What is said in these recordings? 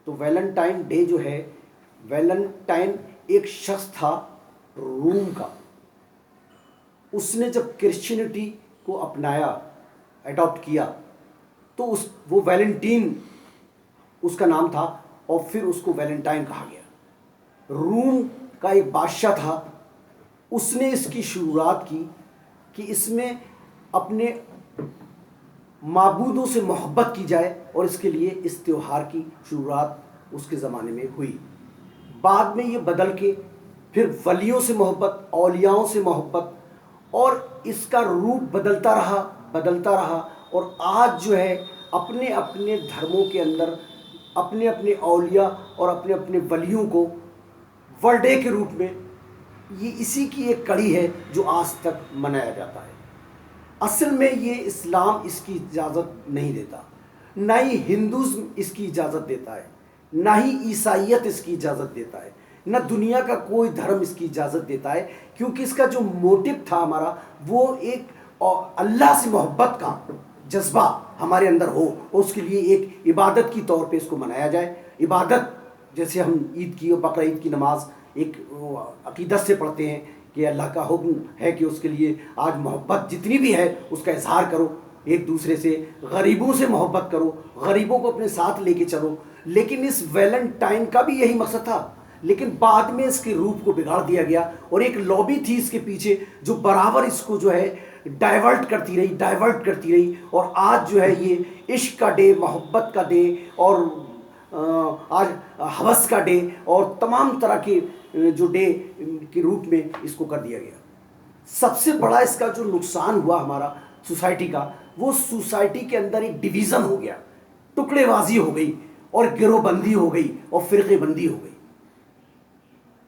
تو Valentine day جو ہے، ویلنٹائن ایک شخص تھا روم کا، اس نے جب کرسچینٹی کو اپنایا، اڈاپٹ کیا، تو وہ ویلنٹین اس کا نام تھا، اور پھر اس کو ویلنٹائن کہا گیا۔ روم کا ایک بادشاہ تھا، اس نے اس کی شروعات کی کہ اس میں اپنے معبودوں سے محبت کی جائے، اور اس کے لیے اس تہوار کی شروعات اس کے زمانے میں ہوئی۔ بعد میں یہ بدل کے پھر ولیوں سے محبت، اولیاؤں سے محبت، اور اس کا روپ بدلتا رہا، اور آج جو ہے اپنے اپنے دھرموں کے اندر اپنے اپنے اولیاء اور اپنے اپنے ولیوں کو ورلڈ ڈے کے روپ میں، یہ اسی کی ایک کڑی ہے جو آج تک منایا جاتا ہے۔ اصل میں یہ اسلام اس کی اجازت نہیں دیتا، نہ ہی ہندوازم اس کی اجازت دیتا ہے، نہ ہی عیسائیت اس کی اجازت دیتا ہے، نہ دنیا کا کوئی دھرم اس کی اجازت دیتا ہے، کیونکہ اس کا جو موٹو تھا ہمارا، وہ ایک اللہ سے محبت کا جذبہ ہمارے اندر ہو، اور اس کے لیے ایک عبادت کی طور پہ اس کو منایا جائے۔ عبادت جیسے ہم عید کی اور بقرہ عید کی نماز ایک عقیدت سے پڑھتے ہیں کہ اللہ کا حکم ہے کہ اس کے لیے آج محبت جتنی بھی ہے اس کا اظہار کرو، ایک دوسرے سے، غریبوں سے محبت کرو، غریبوں کو اپنے ساتھ لے کے چلو۔ لیکن اس ویلنٹائن کا بھی یہی مقصد تھا، لیکن بعد میں اس کے روپ کو بگاڑ دیا گیا، اور ایک لابی تھی اس کے پیچھے جو برابر اس کو جو ہے ڈائیورٹ کرتی رہی، اور آج جو ہے یہ عشق کا ڈے، محبت کا ڈے، اور آج ہوس کا ڈے، اور تمام طرح کے جو ڈے کے روپ میں اس کو کر دیا گیا۔ سب سے بڑا اس کا جو نقصان ہوا ہمارا سوسائٹی کا، وہ سوسائٹی کے اندر ایک ڈویژن ہو گیا، ٹکڑے بازی ہو گئی، اور گروہ بندی ہو گئی، اور فرقے بندی ہو گئی،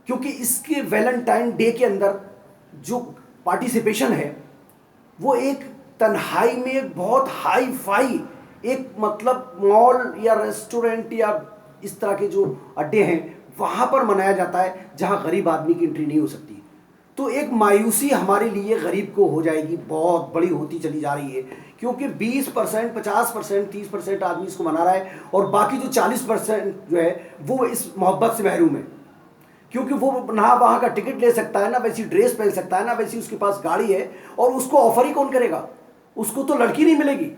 کیونکہ اس کے ویلنٹائن ڈے کے اندر جو پارٹیسپیشن ہے وہ ایک تنہائی میں بہت ہائی فائی ایک مطلب مال یا ریسٹورنٹ یا اس طرح کے جو اڈے ہیں وہاں پر منایا جاتا ہے، جہاں غریب آدمی کی انٹری نہیں ہو سکتی۔ تو ایک مایوسی ہمارے لیے غریب کو ہو جائے گی، بہت بڑی ہوتی چلی جا رہی ہے، کیونکہ 20%، 50%، 30% آدمی اس کو منا رہا ہے، اور باقی جو 40% جو ہے وہ اس محبت سے محروم ہے، کیونکہ وہ نہ وہاں کا ٹکٹ لے سکتا ہے، نہ ویسی ڈریس پہن سکتا ہے، نہ ویسی اس کے پاس گاڑی ہے، اور اس کو آفر ہی کون کرے گا؟ اس کو تو لڑکی نہیں ملے گی۔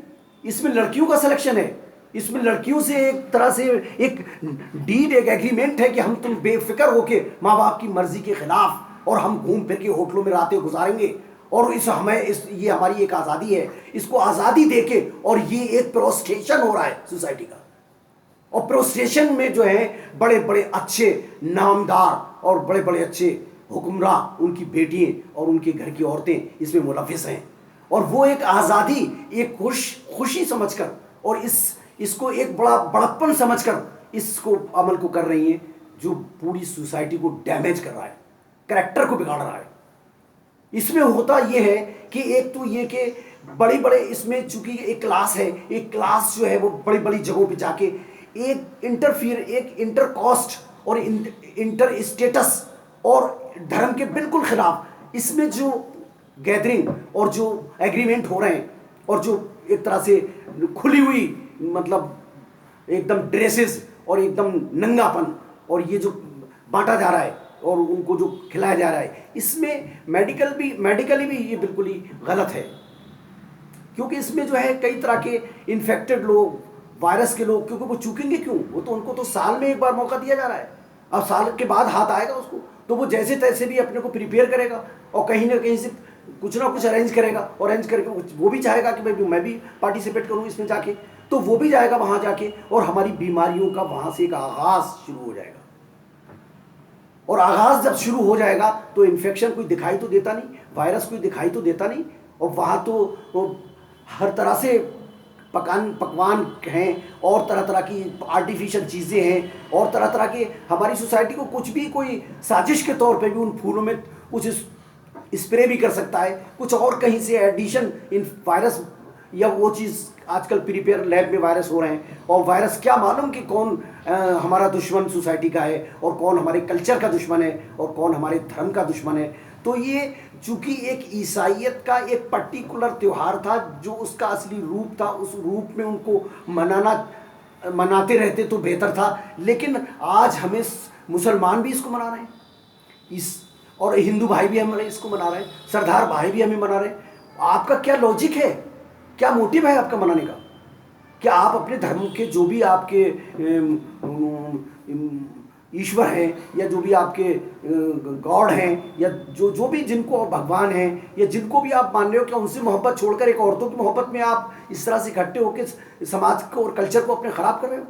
اس میں لڑکیوں کا سلیکشن ہے، اس میں لڑکیوں سے ایک طرح سے ایک ڈیل، ایک ایگریمنٹ ہے کہ ہم تم بے فکر ہو کے ماں باپ کی مرضی کے خلاف، اور ہم گھوم پھر کے ہوٹلوں میں راتیں گزاریں گے، اور یہ ہماری ایک آزادی ہے، اس کو آزادی دے کے، اور یہ ایک پروسٹیشن ہو رہا ہے سوسائٹی کا، اور پروسٹیشن میں جو ہے بڑے بڑے اچھے نامدار اور بڑے بڑے اچھے حکمراں، ان کی بیٹیاں اور ان کے گھر کی عورتیں اس میں ملوث ہیں، اور وہ ایک آزادی، ایک خوشی سمجھ کر، اور اس کو ایک بڑا بڑپن سمجھ کر اس کو عمل کو کر رہی ہیں، جو پوری سوسائٹی کو ڈیمیج کر رہا ہے، کریکٹر کو بگاڑ رہا ہے۔ اس میں ہوتا یہ ہے کہ ایک تو یہ کہ بڑے اس میں چونکہ ایک کلاس ہے، ایک کلاس جو ہے وہ بڑی جگہوں پہ جا کے ایک انٹر کاسٹ اور انٹر اسٹیٹس اور دھرم کے بالکل خلاف، اس میں جو گیدرنگ اور جو ایگریمنٹ ہو رہے ہیں، اور جو ایک طرح سے کھلی ہوئی مطلب ایک دم ڈریسز اور ایک دم ننگا پن، اور یہ جو بانٹا جا رہا ہے اور ان کو جو کھلایا جا رہا ہے، اس میں میڈیکلی بھی یہ بالکل ہی غلط ہے، کیونکہ اس میں جو ہے کئی طرح کے انفیکٹڈ لوگ، وائرس کے لوگ، کیونکہ وہ چوکیں گے کیوں؟ وہ تو ان کو تو سال میں ایک بار موقع دیا جا رہا ہے، اب سال کے بعد ہاتھ آئے گا اس کو، تو وہ جیسے تیسے بھی اپنے کو پریپیئر کرے گا، اور کہیں نہ کہیں سے کچھ نہ کچھ ارینج کرے گا، اور ارینج کر کے وہ بھی چاہے گا کہ میں بھی پارٹیسپیٹ کروں اس میں جا کے، تو وہ بھی جائے گا وہاں جا کے، اور ہماری بیماریوں کا وہاں سے ایک آغاز شروع ہو جائے گا، اور آغاز جب شروع ہو جائے گا تو انفیکشن کوئی دکھائی تو دیتا نہیں، وائرس کوئی دکھائی تو دیتا نہیں، اور وہاں تو ہر طرح سے پکوان ہیں، اور طرح کی آرٹیفیشل چیزیں ہیں، اور طرح کے ہماری سوسائٹی کو کچھ بھی کوئی سازش کے طور پہ بھی ان پھولوں میں کچھ اسپرے بھی کر سکتا ہے، کچھ اور کہیں سے ایڈیشن ان وائرس یا وہ چیز آج کل پریپیئر لیب میں وائرس ہو رہے ہیں، اور وائرس کیا معلوم کہ کون ہمارا دشمن سوسائٹی کا ہے، اور کون ہمارے کلچر کا دشمن ہے، اور کون ہمارے دھرم کا دشمن ہے۔ تو یہ چونکہ ایک عیسائیت کا ایک پرٹیکولر تہوار تھا، جو اس کا اصلی روپ تھا، اس روپ میں ان کو منانا مناتے رہتے تو بہتر تھا، لیکن آج ہمیں مسلمان بھی اس کو منا رہے ہیں، اور ہندو بھائی بھی ہمیں اس کو منا رہے ہیں، سردار بھائی بھی ہمیں منا رہے ہیں۔ آپ کا کیا لاجک ہے، کیا موٹیو ہے آپ کا منانے کا؟ کہ آپ اپنے دھرم کے جو بھی آپ کے ایشور ہیں، یا جو بھی آپ کے گاڈ ہیں، یا جو بھی جن کو بھگوان ہیں، یا جن کو بھی آپ مان رہے ہو، کہ ان سے محبت چھوڑ کر ایک عورتوں کی محبت میں آپ اس طرح سے اکٹھے ہو کے سماج کو اور کلچر کو اپنے خراب کر رہے ہو؟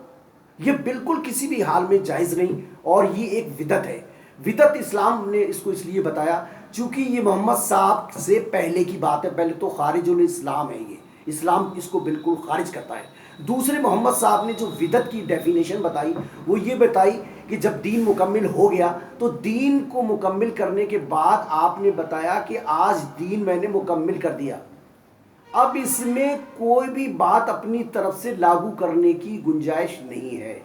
یہ بالکل کسی بھی حال میں جائز نہیں، اور یہ ایک بدعت ہے۔ بدعت اسلام نے اس کو اس لیے بتایا چونکہ یہ محمد صاحب سے پہلے کی بات ہے، پہلے تو خارج الاسلام ہے، یہ اسلام اس کو بالکل خارج کرتا ہے۔ دوسرے محمد صاحب نے جو بدعت کی ڈیفینیشن بتائی وہ یہ بتائی کہ جب دین مکمل ہو گیا تو دین کو مکمل کرنے کے بعد آپ نے بتایا کہ آج دین میں نے مکمل کر دیا، اب اس میں کوئی بھی بات اپنی طرف سے لاگو کرنے کی گنجائش نہیں ہے۔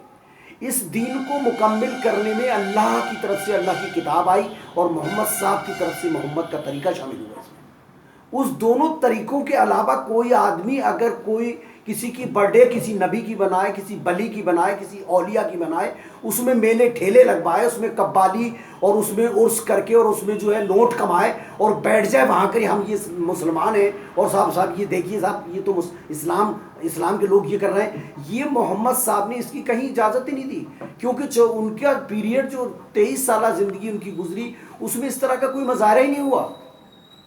اس دین کو مکمل کرنے میں اللہ کی طرف سے اللہ کی کتاب آئی، اور محمد صاحب کی طرف سے محمد کا طریقہ شامل ہوا اس میں۔ اس دونوں طریقوں کے علاوہ کوئی آدمی اگر کوئی کسی کی برتھ ڈے کسی نبی کی بنائے، کسی بلی کی بنائے، کسی اولیاء کی بنائے، اس میں میلے ٹھیلے لگوائے، اس میں قوالی اور اس میں عرس کر کے اور اس میں جو ہے نوٹ کمائے اور بیٹھ جائے وہاں کر ہم یہ مسلمان ہیں، اور صاحب یہ دیکھیے صاحب یہ تو اسلام کے لوگ یہ کر رہے ہیں، یہ محمد صاحب نے اس کی کہیں اجازت ہی نہیں دی، کیونکہ ان کا پیریڈ جو 23 سالہ زندگی ان کی گزری اس میں اس طرح کا کوئی مظاہرہ ہی نہیں ہوا۔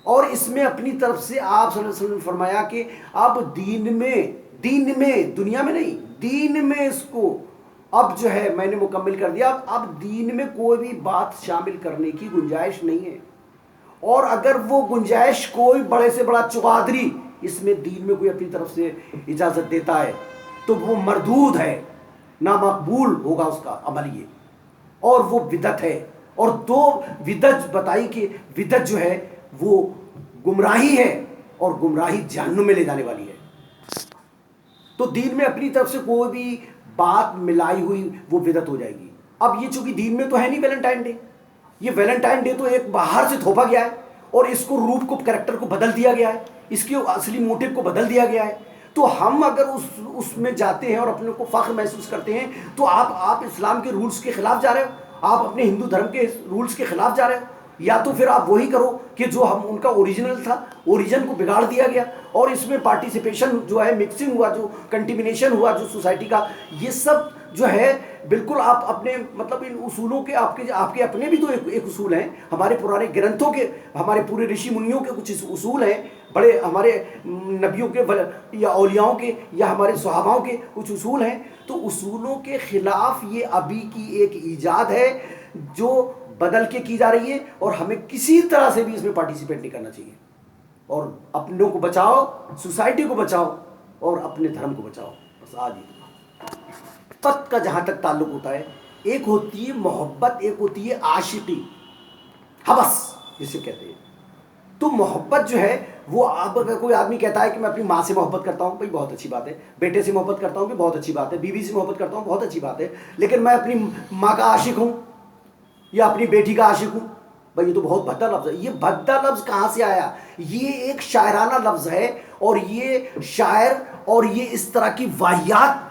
اور اس میں اپنی طرف سے آپ صلی اللہ علیہ وسلم نے فرمایا کہ اب دین میں دنیا میں نہیں، دین میں اس کو اب جو ہے میں نے مکمل کر دیا، اب دین میں کوئی بھی بات شامل کرنے کی گنجائش نہیں ہے، اور اگر وہ گنجائش کوئی بڑے سے بڑا چقادری اس میں دین میں کوئی اپنی طرف سے اجازت دیتا ہے تو وہ مردود ہے، نامقبول ہوگا اس کا عمل، یہ اور وہ بدعت ہے۔ اور دو بدعت بتائی کہ بدعت جو ہے وہ گمراہی ہے، اور گمراہی جہنم میں لے جانے والی ہے۔ تو دین میں اپنی طرف سے کوئی بھی بات ملائی ہوئی وہ بدعت ہو جائے گی۔ اب یہ چونکہ دین میں تو ہے نہیں ویلنٹائن ڈے، یہ ویلنٹائن ڈے تو ایک باہر سے تھوپا گیا ہے، اور اس کو روپ کو کریکٹر کو بدل دیا گیا ہے، اس کے اصلی موٹیو کو بدل دیا گیا ہے۔ تو ہم اگر اس میں جاتے ہیں اور اپنے کو فخر محسوس کرتے ہیں تو آپ اسلام کے رولز کے خلاف جا رہے ہو، آپ اپنے ہندو دھرم کے رولز کے خلاف جا رہے ہو، یا تو پھر آپ وہی کرو کہ جو ہم ان کا اوریجنل تھا، اوریجن کو بگاڑ دیا گیا، اور اس میں پارٹیسپیشن جو ہے، مکسنگ ہوا، جو کنٹیمنیشن ہوا جو سوسائٹی کا، یہ سب جو ہے بالکل آپ اپنے مطلب ان اصولوں کے آپ کے اپنے بھی تو ایک اصول ہیں، ہمارے پرانے گرنتھوں کے، ہمارے پورے رشی منیوں کے کچھ اصول ہیں، بڑے ہمارے نبیوں کے یا اولیاؤں کے یا ہمارے صحاباؤں کے کچھ اصول ہیں، تو اصولوں کے خلاف یہ ابھی کی ایک ایجاد ہے جو بدل کے کی جا رہی ہے، اور ہمیں کسی طرح سے بھی اس میں پارٹیسپیٹ نہیں کرنا چاہیے، اور اپنوں کو بچاؤ، سوسائٹی کو بچاؤ، اور اپنے دھرم کو بچاؤ۔ بس آج ہی محبت کا جہاں تک تعلق ہوتا ہے، ایک ہوتی ہے محبت، ایک ہوتی ہے عاشقی، حوث جسے کہتے ہیں۔ تو محبت جو ہے وہ اب اگر کوئی آدمی کہتا ہے کہ میں اپنی ماں سے محبت کرتا ہوں، بھائی بہت اچھی بات ہے، بیٹے سے محبت کرتا ہوں بھی بہت اچھی بات ہے، بیوی سے محبت کرتا ہوں بہت اچھی بات ہے، لیکن میں اپنی ماں کا عاشق ہوں یا اپنی بیٹی کا عاشق ہوں، بھائی یہ تو بہت بھدا لفظ ہے۔ یہ بھدا لفظ کہاں سے آیا؟ یہ ایک شاعرانہ لفظ ہے، اور یہ شاعر اور یہ اس طرح کی واہیات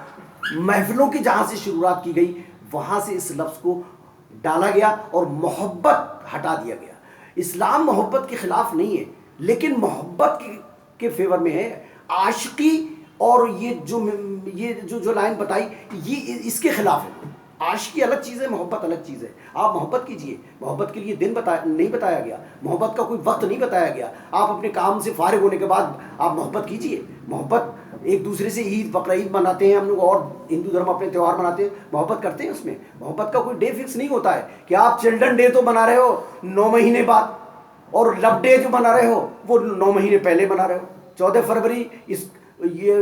محفلوں کی جہاں سے شروعات کی گئی وہاں سے اس لفظ کو ڈالا گیا اور محبت ہٹا دیا گیا۔ اسلام محبت کے خلاف نہیں ہے، لیکن محبت کے فیور میں ہے۔ عاشقی اور یہ جو لائن بتائی یہ اس کے خلاف ہے۔ عاشقی الگ چیز ہے، محبت الگ چیز ہے۔ آپ محبت کیجئے، محبت کے لیے دن نہیں بتایا گیا، محبت کا کوئی وقت نہیں بتایا گیا۔ آپ اپنے کام سے فارغ ہونے کے بعد آپ محبت کیجئے۔ محبت ایک دوسرے سے عید بقرعید مناتے ہیں ہم لوگ، اور ہندو دھرم اپنے تہوار مناتے ہیں، محبت کرتے ہیں۔ اس میں محبت کا کوئی ڈے فکس نہیں ہوتا ہے کہ آپ چلڈرن ڈے تو منا رہے ہو 9 مہینے بعد، اور لو ڈے جو منا رہے ہو وہ 9 مہینے پہلے منا رہے ہو، 14 فروری یہ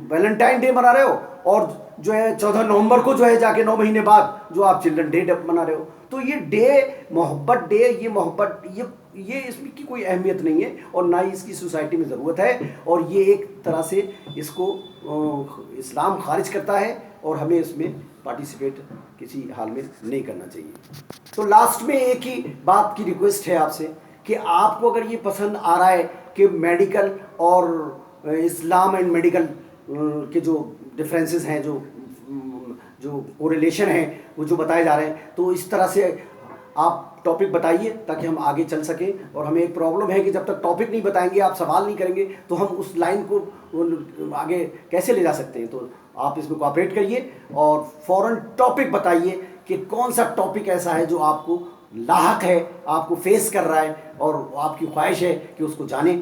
ویلنٹائن ڈے منا رہے ہو، اور جو ہے 14 نومبر کو جو ہے جا کے 9 مہینے بعد جو آپ چلڈرن ڈے منا رہے ہو۔ تو یہ ڈے محبت ڈے، یہ محبت یہ اس کی کوئی اہمیت نہیں ہے، اور نہ ہی اس کی سوسائٹی میں ضرورت ہے، اور یہ ایک طرح سے اس کو اسلام خارج کرتا ہے، اور ہمیں اس میں پارٹیسپیٹ کسی حال میں نہیں کرنا چاہیے۔ تو لاسٹ میں ایک ہی بات کی ریکویسٹ ہے آپ سے کہ آپ کو اگر یہ پسند آ رہا ہے کہ میڈیکل اور اسلام اینڈ میڈیکل کے جو ڈفرینسز ہیں، جو کوریلیشن ہیں وہ جو بتائے جا رہے ہیں، تو اس طرح سے آپ ٹاپک بتائیے تاکہ ہم آگے چل سکیں. اور ہمیں ایک پرابلم ہے کہ جب تک ٹاپک نہیں بتائیں گے، آپ سوال نہیں کریں گے، تو ہم اس لائن کو آگے کیسے لے جا سکتے ہیں. تو آپ اس میں کوآپریٹ کریے اور فوراً ٹاپک بتائیے کہ کون سا ٹاپک ایسا ہے جو آپ کو لاحق ہے، آپ کو فیس کر رہا ہے اور آپ کی خواہش ہے کہ اس کو جانیں.